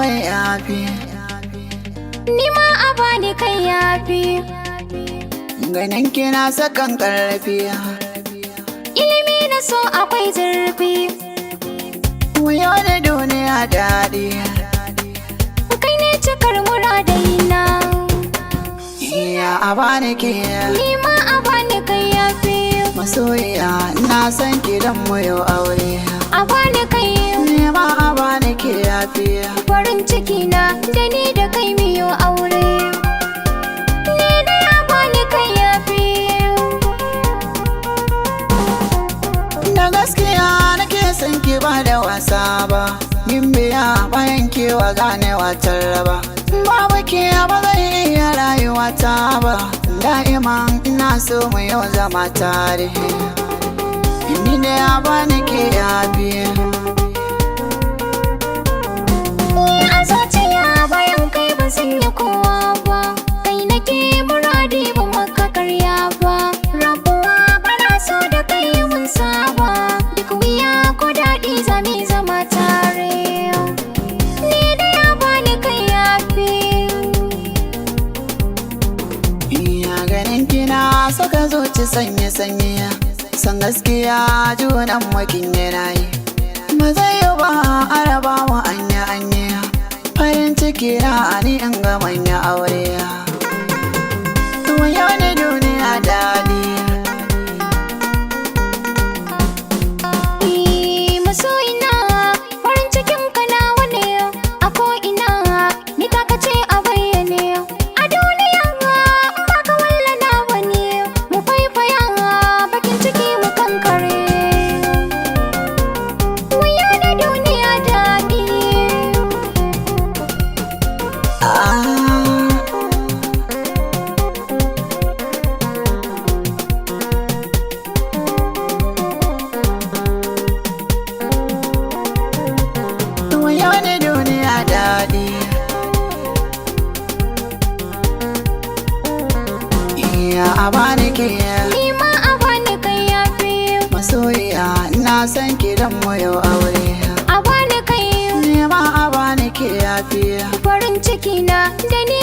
kai yafi, ni ma a bani kai yafi. ganin kina sakan karfi, ilimi na so akwai zurfi. wuyo da duniya daɗi, kai ne cikar muradaina. iya a bani ke Ni ma a bani kai yafi, masoyiya, na san kidan mu yau aure. a bani kai. Ni ma a bani ke yafi, Farin ciki na da ni da kai miyo aure. Ni da ya bani kai yafi. da gaskiya nake son ki ba da wasa ba, yin biya bayan kewa ganewa tarraba. Babu ke ba zai iya rayuwa ta ba, da'iman ina so mu yau zama tare. Ni da ya bani ke yafi, Ni a zuciya bayan kai ban sanya kowa ba. Kai nake muradi ba maka karya ba. Rabuwa bana so da kai mun saba. Duk wuya ko daɗi zami zama tare. Ni da ya bani kai yafi. iya ganin kina saka zuci sanye-sanye, san gaskiya junan makin yanayi. Ba zai yi ba araba wa anya-anya, farin ciki na ni in ga manya aure. Wuyo da duniya daɗi, Masoyina farin cikin ka nawa ne a ko'ina. Ni taka ce a bayyane a duniya. Ba ka wallana wani mu faifaya bakin ciki mu kankare. Wuya da duniya daɗi. wuyo da duniya daɗi. Iya a bani ke Ni ma a bani kai yafi. masoyiya, na san kidan mu yau aure. A bani kai. Ni ma a bani ke yafi, Farin ciki na da ni